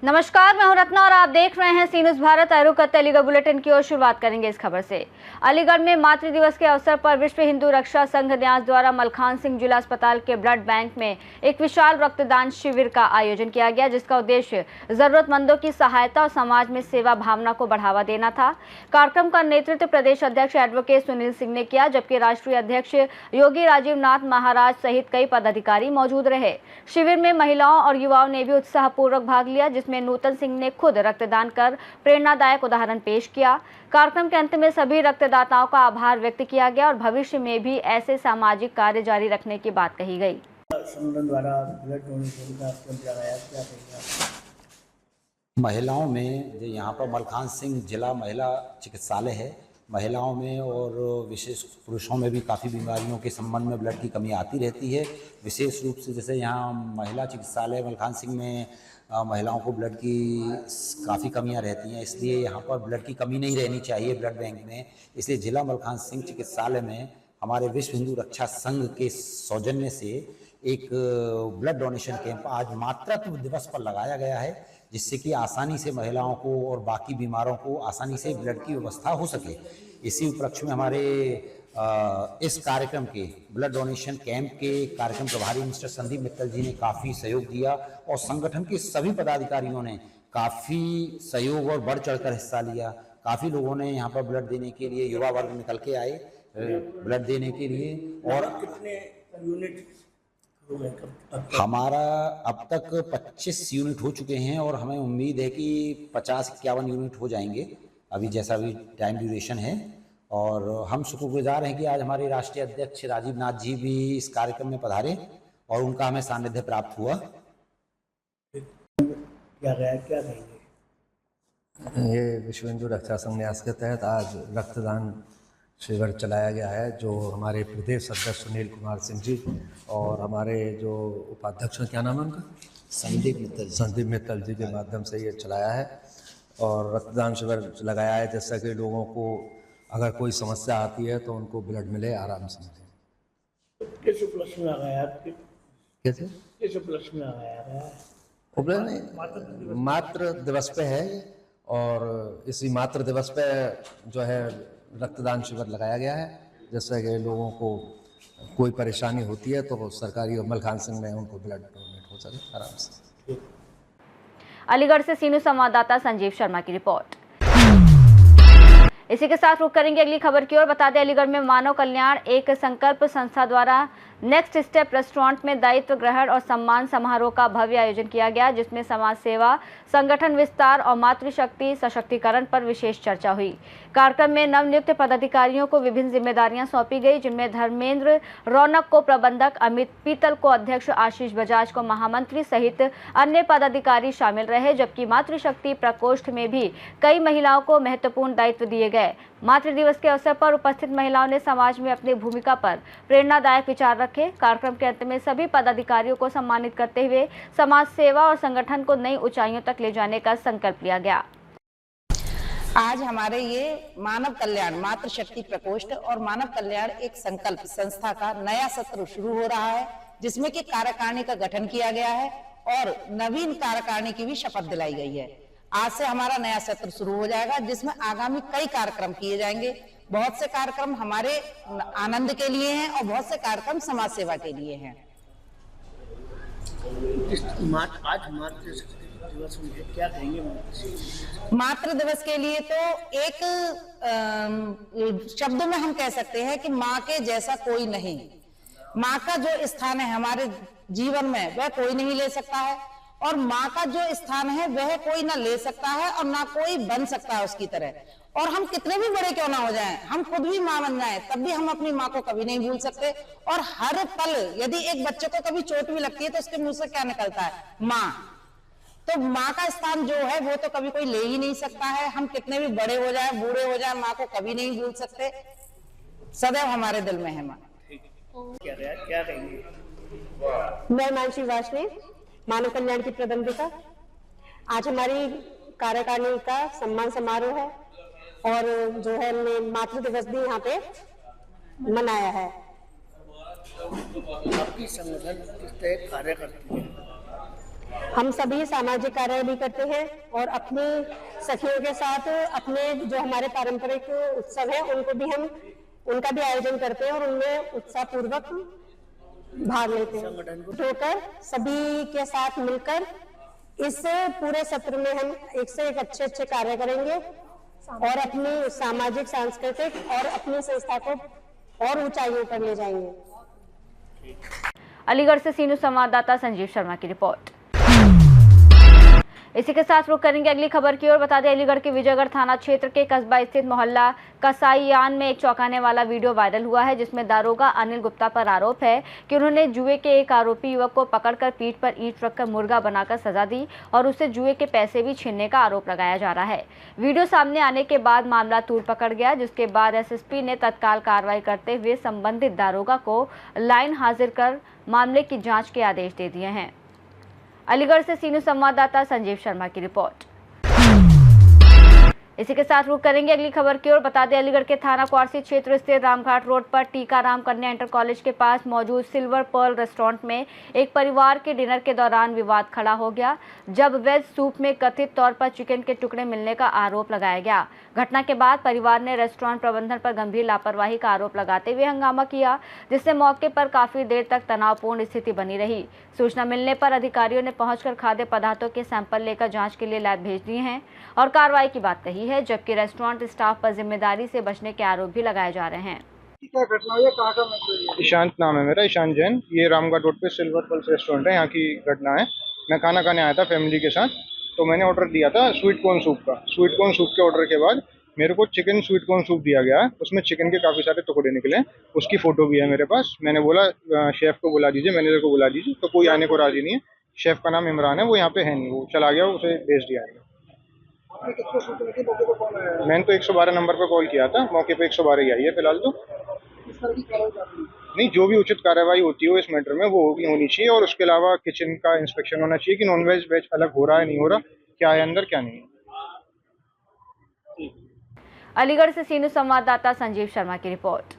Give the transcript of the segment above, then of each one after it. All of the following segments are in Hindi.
नमस्कार, मैं हूं रत्ना और आप देख रहे हैं सी न्यूज़ भारत। अलीगढ़ बुलेटिन की ओर शुरुआत करेंगे इस खबर से। अलीगढ़ में मातृ दिवस के अवसर पर विश्व हिंदू रक्षा संघ न्यास द्वारा मलखान सिंह जिला अस्पताल के ब्लड बैंक में एक विशाल रक्तदान शिविर का आयोजन किया गया, जिसका उद्देश्य जरूरतमंदों की सहायता और समाज में सेवा भावना को बढ़ावा देना था। कार्यक्रम का नेतृत्व प्रदेश अध्यक्ष एडवोकेट सुनील सिंह ने किया, जबकि राष्ट्रीय अध्यक्ष योगी राजीव नाथ महाराज सहित कई पदाधिकारी मौजूद रहे। शिविर में महिलाओं और युवाओं ने भी उत्साहपूर्वक भाग लिया, जिसमें नूतन सिंह ने खुद रक्तदान कर प्रेरणादायक उदाहरण पेश किया। कार्यक्रम के अंत में सभी रक्तदाताओं का आभार व्यक्त किया गया और भविष्य में भी ऐसे सामाजिक कार्य जारी रखने की बात कही गई। महिलाओं में यहाँ पर मलखान सिंह जिला महिला चिकित्सालय है। महिलाओं में और विशेष पुरुषों में भी काफ़ी बीमारियों के संबंध में ब्लड की कमी आती रहती है। विशेष रूप से जैसे यहाँ महिला चिकित्सालय मलखान सिंह में महिलाओं को ब्लड की काफ़ी कमियां रहती हैं, इसलिए यहाँ पर ब्लड की कमी नहीं रहनी चाहिए ब्लड बैंक में। इसलिए जिला मलखान सिंह चिकित्सालय में हमारे विश्व हिंदू रक्षा संघ के सौजन्य से एक ब्लड डोनेशन कैंप आज मातृत्व दिवस पर लगाया गया है, जिससे कि आसानी से महिलाओं को और बाकी बीमारों को आसानी से ब्लड की व्यवस्था हो सके। इसी उपलक्ष्य में हमारे इस कार्यक्रम के ब्लड डोनेशन कैंप के कार्यक्रम प्रभारी मिस्टर संदीप मित्तल जी ने काफ़ी सहयोग दिया और संगठन के सभी पदाधिकारियों ने काफ़ी सहयोग और बढ़ चढ़कर हिस्सा लिया। काफ़ी लोगों ने यहाँ पर ब्लड देने के लिए, युवा वर्ग निकल के आए ब्लड देने के लिए। और कितने यूनिट हमारा अब तक 25 यूनिट हो चुके हैं और हमें उम्मीद है कि 50-51 यूनिट हो जाएंगे, अभी जैसा भी टाइम ड्यूरेशन है। और हम शुक्रगुजार हैं कि आज हमारे राष्ट्रीय अध्यक्ष राजीव नाथ जी भी इस कार्यक्रम में पधारे और उनका हमें सानिध्य प्राप्त हुआ। क्या कहेंगे? ये विश्व हिंदू रक्षा संघ न्यास के तहत आज रक्तदान शिविर चलाया गया है, जो हमारे प्रदेश अध्यक्ष सुनील कुमार सिंह जी और हमारे जो उपाध्यक्ष हैं, क्या नाम है उनका, संदीप मित्तल जी के माध्यम से ये चलाया है। और रक्तदान शिविर लगाया है जैसा कि लोगों को अगर कोई समस्या आती है तो उनको ब्लड मिले आराम से। किस उपलक्ष्य में लगाया आपके? कैसे किस उपलक्ष्य में लगाया है? उपलक्ष्य मातृ दिवस पे है और इसी मातृ दिवस पे जो है रक्तदान शिविर लगाया गया है, जैसे कि लोगों को कोई परेशानी होती है तो सरकारी और मलखान सिंह में उनको ब्लड डोनेट हो सके आराम से। अलीगढ़ से सी न्यूज़ संवाददाता संजीव शर्मा की रिपोर्ट। इसी के साथ रुक करेंगे अगली खबर की ओर। बता दें, अलीगढ़ में मानव कल्याण एक संकल्प संस्था द्वारा नेक्स्ट स्टेप रेस्टोरेंट में दायित्व ग्रहण और सम्मान समारोह का भव्य आयोजन किया गया, जिसमें समाज सेवा, संगठन विस्तार और मातृशक्ति सशक्तिकरण पर विशेष चर्चा हुई। कार्यक्रम में नवनियुक्त पदाधिकारियों को विभिन्न जिम्मेदारियां सौंपी गई, जिनमें धर्मेंद्र रौनक को प्रबंधक, अमित पीतल को अध्यक्ष, आशीष बजाज को महामंत्री सहित अन्य पदाधिकारी शामिल रहे। जबकि मातृशक्ति प्रकोष्ठ में भी कई महिलाओं को महत्वपूर्ण दायित्व दिए गए। मातृ दिवस के अवसर पर उपस्थित महिलाओं ने समाज में अपनी भूमिका पर प्रेरणादायक विचार रखे। कार्यक्रम के अंत में सभी पदाधिकारियों को सम्मानित करते हुए समाज सेवा और संगठन को नई ऊंचाइयों तक ले जाने का संकल्प लिया गया। आज हमारे ये मानव कल्याण मातृशक्ति प्रकोष्ठ और मानव कल्याण एक संकल्प संस्था का नया सत्र शुरू हो रहा है, जिसमें कि कार्यकारिणी का गठन किया गया है और नवीन कार्यकारिणी की भी शपथ दिलाई गई है। आज से हमारा नया सत्र शुरू हो जाएगा, जिसमें आगामी कई कार्यक्रम किए जाएंगे। बहुत से कार्यक्रम हमारे आनंद के लिए हैं और बहुत से कार्यक्रम समाज सेवा के लिए हैं। आज मातृ दिवस में क्या कहेंगे? मातृ दिवस के लिए तो एक शब्द में हम कह सकते हैं कि माँ के जैसा कोई नहीं। माँ का जो स्थान है हमारे जीवन में वह कोई नहीं ले सकता है, और माँ का जो स्थान है वह कोई ना ले सकता है और ना कोई बन सकता है उसकी तरह। और हम कितने भी बड़े क्यों ना हो जाएं, हम खुद भी माँ बन जाएं, तब भी हम अपनी माँ को कभी नहीं भूल सकते। और हर पल यदि एक बच्चे को कभी चोट भी लगती है तो उसके मुंह से क्या निकलता है? माँ। तो माँ का स्थान जो है वो तो कभी कोई ले ही नहीं सकता है। हम कितने भी बड़े हो जाए, बूढ़े हो जाए, माँ को कभी नहीं भूल सकते, सदैव हमारे दिल में है माँ। क्या कहेंगे? मैं मानसी वासने, मानव कल्याण की प्रबंधिका। आज हमारी कार्यकारिणी का सम्मान समारोह है और जो है हमने मातृ दिवस भी यहाँ पे मनाया है। आपकी संगठन किस तहत कार्य करती है? हम सभी सामाजिक कार्य भी करते हैं और अपनी सखियों के साथ अपने जो हमारे पारंपरिक उत्सव है उनका भी आयोजन करते हैं और उनमें उत्साहपूर्वक भाग लेते हैं। होकर सभी के साथ मिलकर इस पूरे सत्र में हम एक से एक अच्छे कार्य करेंगे और अपनी सामाजिक, सांस्कृतिक और अपनी संस्था को और ऊंचाइयों पर ले जाएंगे। अलीगढ़ से सीनू संवाददाता संजीव शर्मा की रिपोर्ट। इसी के साथ रुक करेंगे अगली खबर की ओर। बता दें, अलीगढ़ के विजयगढ़ थाना क्षेत्र के कस्बा स्थित मोहल्ला कसाईयान में एक चौंकाने वाला वीडियो वायरल हुआ है, जिसमें दारोगा अनिल गुप्ता पर आरोप है कि उन्होंने जुए के एक आरोपी युवक को पकड़कर पीठ पर ईंट रखकर मुर्गा बनाकर सजा दी और उससे जुए के पैसे भी छीनने का आरोप लगाया जा रहा है। वीडियो सामने आने के बाद मामला तूल पकड़ गया, जिसके बाद एसएसपी ने तत्काल कार्रवाई करते हुए संबंधित दारोगा को लाइन हाजिर कर मामले की जाँच के आदेश दे दिए हैं। अलीगढ़ से सीनू संवाददाता संजीव शर्मा की रिपोर्ट। इसी के साथ रुक करेंगे अगली खबर की ओर। बता दें, अलीगढ़ के थाना क्वारसी क्षेत्र स्थित रामघाट रोड पर टीकाराम कन्या इंटर कॉलेज के पास मौजूद सिल्वर पर्ल रेस्टोरेंट में एक परिवार के डिनर के दौरान विवाद खड़ा हो गया, जब वेज सूप में कथित तौर पर चिकन के टुकड़े मिलने का आरोप लगाया गया। घटना के बाद परिवार ने रेस्टोरेंट प्रबंधन पर गंभीर लापरवाही का आरोप लगाते हुए हंगामा किया, जिससे मौके पर काफी देर तक तनावपूर्ण स्थिति बनी रही। सूचना मिलने पर अधिकारियों ने पहुंचकर खाद्य पदार्थों के सैंपल लेकर जांच के लिए लैब भेज दिए हैं और कार्रवाई की बात कही है, जबकि रेस्टोरेंट स्टाफ पर जिम्मेदारी से बचने के आरोप भी लगाए जा रहे हैं। क्या घटना हुई है, कहाँ का? ईशांत नाम है मेरा, ईशांत जैन। ये रामगढ़ रोड पे सिल्वर पल्स रेस्टोरेंट है, यहाँ की घटना है। मैं खाना खाने आया था फैमिली के साथ, तो मैंने ऑर्डर दिया था स्वीट कॉर्न सूप का। स्वीट कॉर्न सूप के ऑर्डर के बाद मेरे को चिकन स्वीट कॉर्न सूप दिया गया है, उसमें चिकन के काफ़ी सारे टुकड़े निकले, उसकी फ़ोटो भी है मेरे पास। मैंने बोला शेफ़ को बुला दीजिए, मैनेजर को बुला दीजिए, तो कोई आने को राज़ी नहीं है। शेफ़ का नाम इमरान है, वो यहाँ पे है नहीं, वो चला गया, उसे भेज दिया है। मैंने तो 112 नंबर पर कॉल किया था, मौके पे 112 ही आई है फिलहाल तो। नहीं, जो भी उचित कार्रवाई होती है इस मैटर में वो होनी चाहिए, और उसके अलावा किचन का इंस्पेक्शन होना चाहिए कि नॉन वेज वेज अलग हो रहा है नहीं हो रहा, क्या है अंदर क्या नहीं है। अलीगढ़ से सीनू संवाददाता संजीव शर्मा की रिपोर्ट।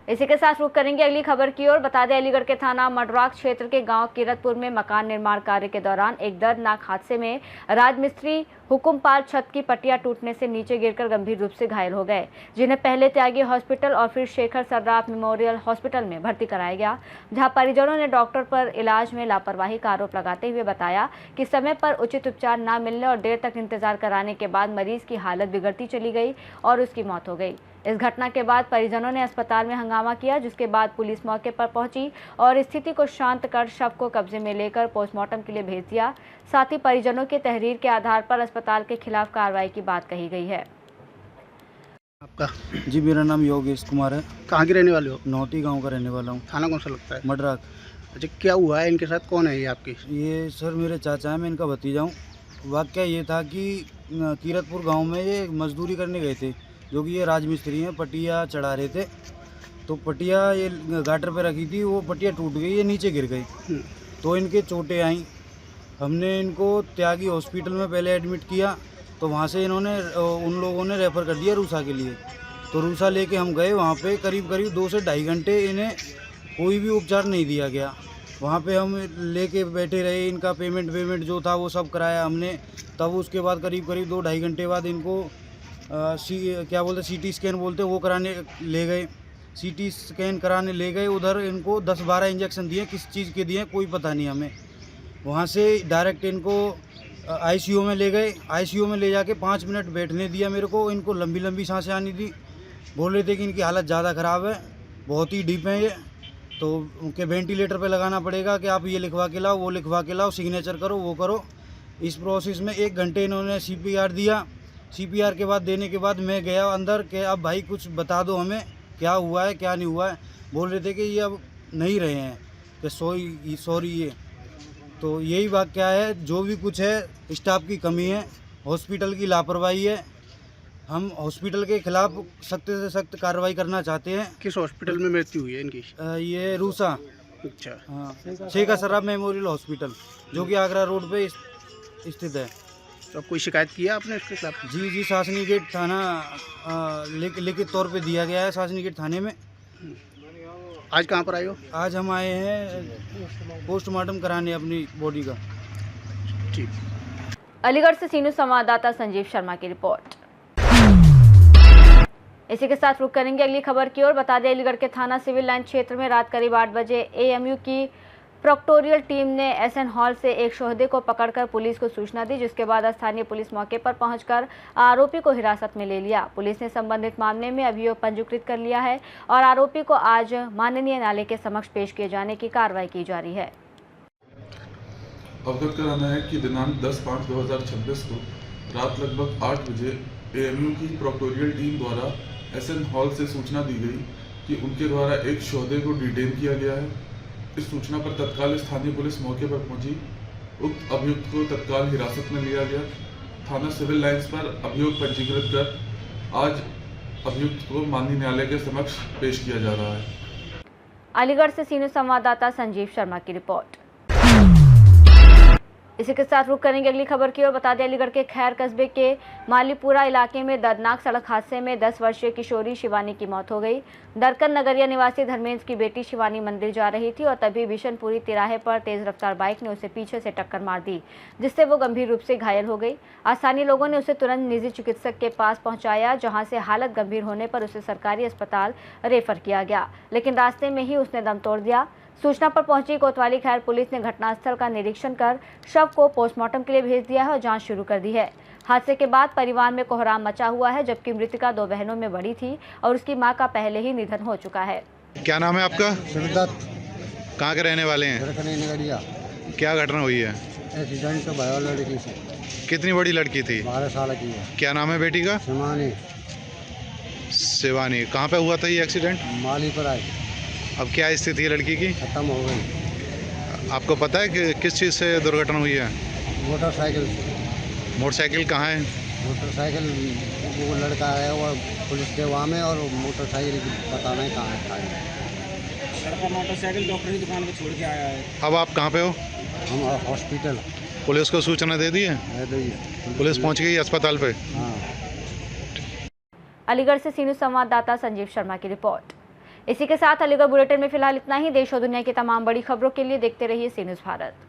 इसी के साथ रुक करेंगे अगली खबर की ओर। बता दें, अलीगढ़ के थाना मडराक क्षेत्र के गांव किरतपुर में मकान निर्माण कार्य के दौरान एक दर्दनाक हादसे में राजमिस्त्री हुकुमपाल छत की पट्टियां टूटने से नीचे गिरकर गंभीर रूप से घायल हो गए, जिन्हें पहले त्यागी हॉस्पिटल और फिर शेखर सर्राफ मेमोरियल हॉस्पिटल में भर्ती कराया गया, जहां परिजनों ने डॉक्टर पर इलाज में लापरवाही का आरोप लगाते हुए बताया कि समय पर उचित उपचार न मिलने और देर तक इंतजार कराने के बाद मरीज की हालत बिगड़ती चली गई और उसकी मौत हो गई। इस घटना के बाद परिजनों ने अस्पताल में हंगामा किया, जिसके बाद पुलिस मौके पर पहुंची और स्थिति को शांत कर शव को कब्जे में लेकर पोस्टमार्टम के लिए भेज दिया। साथ ही परिजनों के तहरीर के आधार पर अस्पताल के खिलाफ कार्रवाई की बात कही गई है। आपका? जी, मेरा नाम योगेश कुमार है। कहाँ के रहने वाले हो? नौती गांव का रहने वाला हूँ। थाना कौन सा लगता है? मडराक। अच्छा, क्या हुआ है इनके साथ? कौन है ये आपकी? ये सर मेरे चाचा है, मैं इनका भतीजा हूँ। वाकया ये था कि कीरतपुर गांव में ये मजदूरी करने गए थे, जो कि ये राजमिस्त्री हैं, पटिया चढ़ा रहे थे। तो पटिया ये गाटर पे रखी थी, वो पटिया टूट गई, ये नीचे गिर गई, तो इनके चोटें आई। हमने इनको त्यागी हॉस्पिटल में पहले एडमिट किया, तो वहाँ से इन्होंने उन लोगों ने रेफ़र कर दिया रूसा के लिए। तो रूसा लेके हम गए, वहाँ पे करीब 2 से ढाई घंटे इन्हें कोई भी उपचार नहीं दिया गया। वहाँ पे हम लेके बैठे रहे, इनका पेमेंट जो था वो सब कराया हमने। तब उसके बाद करीब 2-2.5 घंटे बाद इनको सीटी स्कैन बोलते वो कराने ले गए। सीटी स्कैन कराने ले गए, उधर इनको 10-12 इंजेक्शन दिए, किस चीज़ के दिए कोई पता नहीं हमें। वहाँ से डायरेक्ट इनको आईसीयू में ले गए। आईसीयू में ले जाके 5 मिनट बैठने दिया मेरे को। इनको लंबी लंबी सांसें आनी थी। बोल रहे थे कि इनकी हालत ज़्यादा ख़राब है, बहुत ही डीप है ये, तो उनके वेंटिलेटर पे लगाना पड़ेगा कि आप ये लिखवा के लाओ, वो लिखवा के लाओ, सिग्नेचर करो, वो करो। इस प्रोसेस में 1 घंटे इन्होंने CPR दिया। CPR के बाद देने के बाद मैं गया अंदर कि अब भाई कुछ बता दो हमें, क्या हुआ है क्या नहीं हुआ है। बोल रहे थे कि ये अब नहीं रहे हैं, कि सॉरी ये। तो यही बात क्या है, जो भी कुछ है स्टाफ की कमी है, हॉस्पिटल की लापरवाही है। हम हॉस्पिटल के खिलाफ सख्त से सख्त कार्रवाई करना चाहते हैं। किस हॉस्पिटल में मृत्यु हुई है इनकी? ये रूसा, अच्छा, हाँ, शेखर सर्राफ मेमोरियल हॉस्पिटल, जो कि आगरा रोड पे स्थित है। तो अब कोई शिकायत किया आपने इसके खिलाफ? जी जी, सासनी गेट थाना लिखित तौर पे दिया गया है सासनी गेट थाने में। आज कहाँ पर आए हो? आज हम आए हैं पोस्टमार्टम कराने अपनी बॉडी का। ठीक। अलीगढ़ से सीनू संवाददाता संजीव शर्मा की रिपोर्ट। इसी के साथ रुक करेंगे अगली खबर की ओर। बता दें, अलीगढ़ के थाना सिविल लाइन क्षेत्र में रात करीब 8 बजे एएमयू की प्रोक्टोरियल टीम ने एसएन हॉल से एक शोहदे को पकड़कर पुलिस को सूचना दी, जिसके बाद स्थानीय पुलिस मौके पर पहुंचकर आरोपी को हिरासत में ले लिया। पुलिस ने संबंधित मामले में अभियोग पंजीकृत कर लिया है और आरोपी को आज माननीय न्यायालय के समक्ष पेश किए जाने की कार्रवाई की जा रही है। अवगत कराना है कि दिनांक 10/5/2026 को रात लगभग 8 बजे एएमयू की प्रोक्टोरियल टीम द्वारा एसएन हॉल से सूचना दी गई कि उनके द्वारा एक शोहदे को डिटेन किया गया है। इस सूचना पर तत्काल स्थानीय पुलिस मौके पर पहुंची। उक्त अभियुक्त को तत्काल हिरासत में लिया गया। थाना सिविल लाइंस पर अभियोग पंजीकृत कर आज अभियुक्त को माननीय न्यायालय के समक्ष पेश किया जा रहा है। अलीगढ़ से सीनियर संवाददाता संजीव शर्मा की रिपोर्ट। इसी के साथ रुक करेंगे अगली खबर की ओर। बता दें, अलीगढ़ के खैर कस्बे के मालीपुरा इलाके में दर्दनाक सड़क हादसे में 10 वर्षीय किशोरी शिवानी की मौत हो गई। दरकन नगरिया निवासी धर्मेंद्र की बेटी शिवानी मंदिर जा रही थी और तभी बिशनपुरी तिराहे पर तेज रफ्तार बाइक ने उसे पीछे से टक्कर मार दी, जिससे वो गंभीर रूप से घायल हो गई। स्थानीय लोगों ने उसे तुरंत निजी चिकित्सक के पास पहुंचाया, जहां से हालत गंभीर होने पर उसे सरकारी अस्पताल रेफर किया गया, लेकिन रास्ते में ही उसने दम तोड़ दिया। सूचना पर पहुंची कोतवाली खैर पुलिस ने घटनास्थल का निरीक्षण कर शव को पोस्टमार्टम के लिए भेज दिया है और जांच शुरू कर दी है। हादसे के बाद परिवार में कोहराम मचा हुआ है, जबकि मृतका 2 बहनों में बड़ी थी और उसकी मां का पहले ही निधन हो चुका है। क्या नाम है आपका? शिवदत्त। कहाँ के रहने वाले हैं? क्या घटना हुई है? एक्सीडेंट तो भया लड़की से। कितनी बड़ी लड़की थी? 12 साल की है। क्या नाम है बेटी का? शिवानी। शिवानी। कहाँ पे हुआ था ये एक्सीडेंट? माली पर आई। अब क्या स्थिति है लड़की की? खत्म हो गई। आपको पता है कि किस चीज़ से दुर्घटना हुई है? मोटरसाइकिल से। मोटरसाइकिल कहाँ है? मोटरसाइकिल वो लड़का है और पुलिस के वहाँ में, और मोटरसाइकिल पता नहीं कहाँ है। लड़का मोटरसाइकिल डॉक्टर की दुकान पे छोड़ के आया है। अब आप कहाँ पे हो? हम हॉस्पिटल। पुलिस को सूचना दे दी है? पुलिस पहुँच गई अस्पताल पे? हाँ। अलीगढ़ से सीनियर संवाददाता संजीव शर्मा की रिपोर्ट। इसी के साथ अलीगढ़ बुलेटिन में फिलहाल इतना ही। देश और दुनिया की तमाम बड़ी खबरों के लिए देखते रहिए सी न्यूज़ भारत।